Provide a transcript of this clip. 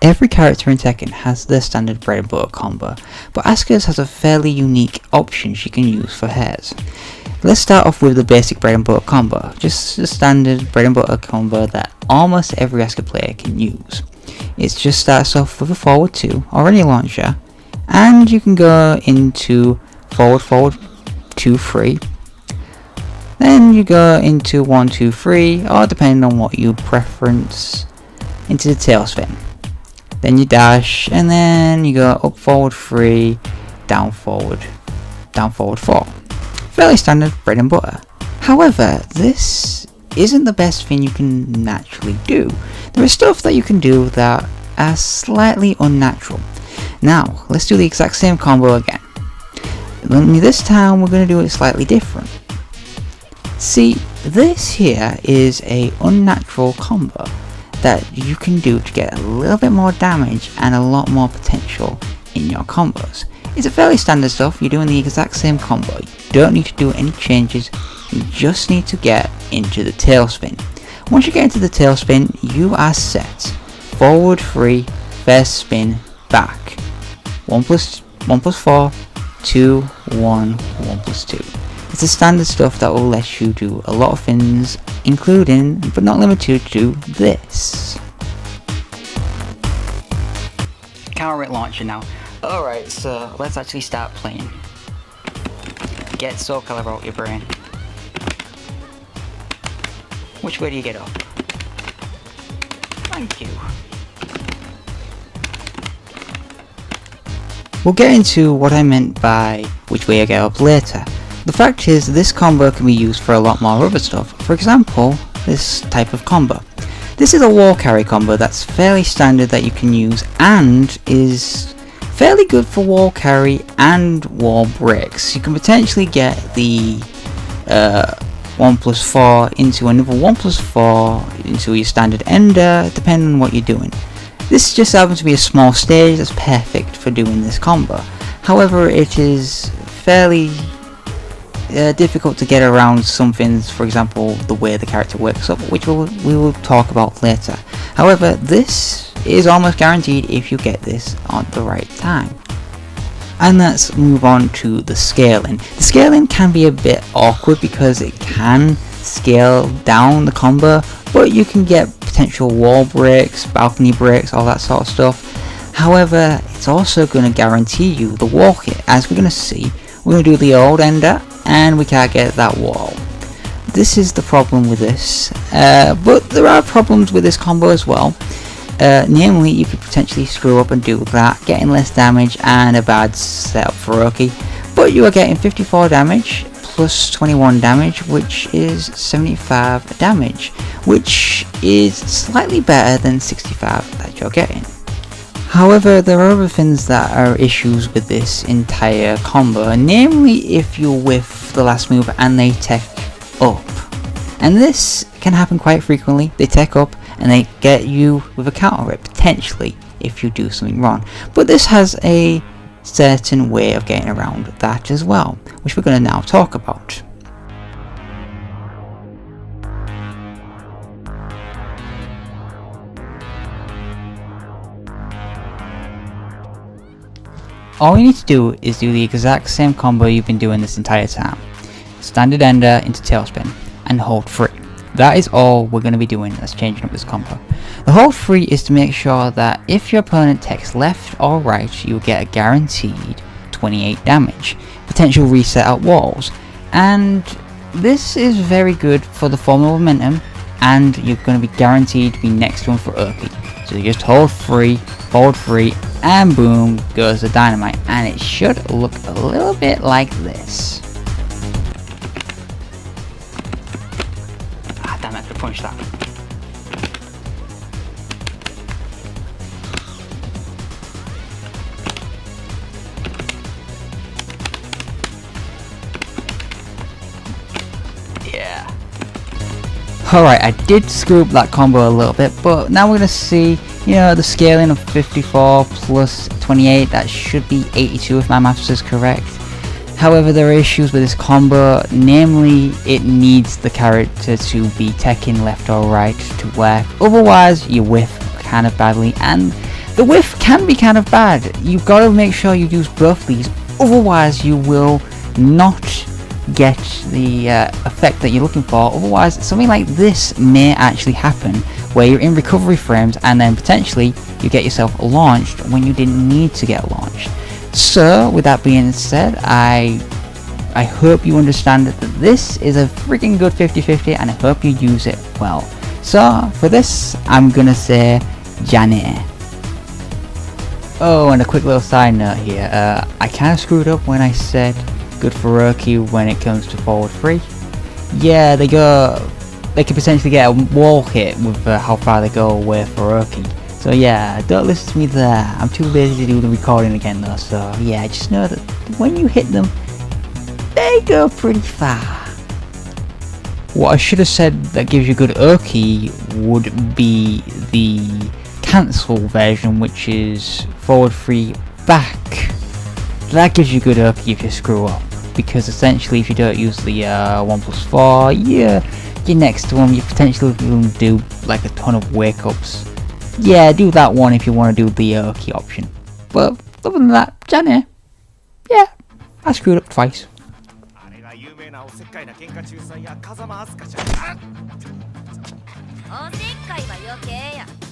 Every character in Tekken has their standard bread and butter combo, but Asuka's has a fairly unique option she can use for hers. Let's start off with the basic bread and butter combo, just a standard bread and butter combo that almost every Asuka player can use. It just starts off with a forward 2 or any launcher, and you can go into forward 2 3, then you go into 1 2 3, or depending on what you preference, into the tail spin. Then you dash, and then you go up forward 3, down forward 4. Fairly standard bread and butter. However, this isn't the best thing you can naturally do. There is stuff that you can do that are slightly unnatural. Now, let's do the exact same combo again. Only this time we're going to do it slightly different. See, this here is a unnatural combo that you can do to get a little bit more damage and a lot more potential in your combos. It's a fairly standard stuff. You're doing the exact same combo. You don't need to do any changes. You just need to get into the tailspin. Once you get into the tailspin, you are set. Forward 3, first spin, back. 1 plus 4, 2, 1, 1 plus 2. It's the standard stuff that will let you do a lot of things, including, but not limited to, this. Counter hit launcher now. Alright, so let's actually start playing. Get Soul Calibur out your brain. Which way do you get up? Thank you. We'll get into what I meant by which way I get up later. The fact is, this combo can be used for a lot more other stuff. For example, this type of combo. This is a wall carry combo that's fairly standard that you can use and is fairly good for wall carry and wall breaks. You can potentially get the 1 plus 4 into another 1 plus 4 into your standard ender, depending on what you're doing. This just happens to be a small stage that's perfect for doing this combo. However, it is fairly difficult to get around some things, for example the way the character works up, which we will talk about later. However, this is almost guaranteed if you get this on the right time. And let's move on to the scaling. The scaling can be a bit awkward because it can scale down the combo, but you can get potential wall breaks, balcony breaks, all that sort of stuff. However, it's also going to guarantee you the wall hit. As we're going to see, we're going to do the old ender and we can't get that wall. This is the problem with this, but there are problems with this combo as well. Namely, you could potentially screw up and do that, getting less damage and a bad setup for Roki, but you are getting 54 damage plus 21 damage, which is 75 damage, which is slightly better than 65 that you're getting. However, there are other things that are issues with this entire combo, namely if you whiff the last move and they tech up. And this can happen quite frequently. They tech up and they get you with a counter hit, potentially, if you do something wrong. But this has a certain way of getting around that as well, which we're going to now talk about. All you need to do is do the exact same combo you've been doing this entire time. Standard ender into tailspin and hold 3. That is all we're going to be doing as changing up this combo. The hold 3 is to make sure that if your opponent techs left or right, you will get a guaranteed 28 damage. Potential reset at walls. And this is very good for the form of momentum, and you're going to be guaranteed to be next to him for Urki. So you just hold 3, forward 3, and boom goes the dynamite, and it should look a little bit like this. Ah damn it, I could punch that. Yeah. Alright, I did screw up that combo a little bit, but now we're going to see, you know, the scaling of 54 plus 28, that should be 82 if my maths is correct. However, there are issues with this combo, namely it needs the character to be teching left or right to work, otherwise you whiff kind of badly, and The whiff can be kind of bad. You've got to make sure you use both these, otherwise you will not get the effect that you're looking for. Otherwise something like this may actually happen, where you're in recovery frames and then potentially you get yourself launched when you didn't need to get launched. So with that being said, I hope you understand that this is a freaking good 50-50 and I hope you use it well. So for this I'm gonna say Jane. Oh, and a quick little side note here, I kind of screwed up when I said good for Roki when it comes to forward 3. Yeah, they can potentially get a wall hit with how far they go away for Roki. So yeah, don't listen to me there. I'm too lazy to do the recording again though, so yeah, just know that when you hit them, they go pretty far. What I should have said that gives you good Oki would be the cancel version, which is forward 3 back. That gives you good Oki if you screw up, because essentially if you don't use the 1+4, you're next to them, you potentially will do like a ton of wake ups. Yeah, do that one if you want to do the Oki option. But other than that, Jane, yeah, I screwed up twice. おせっかいは余計や。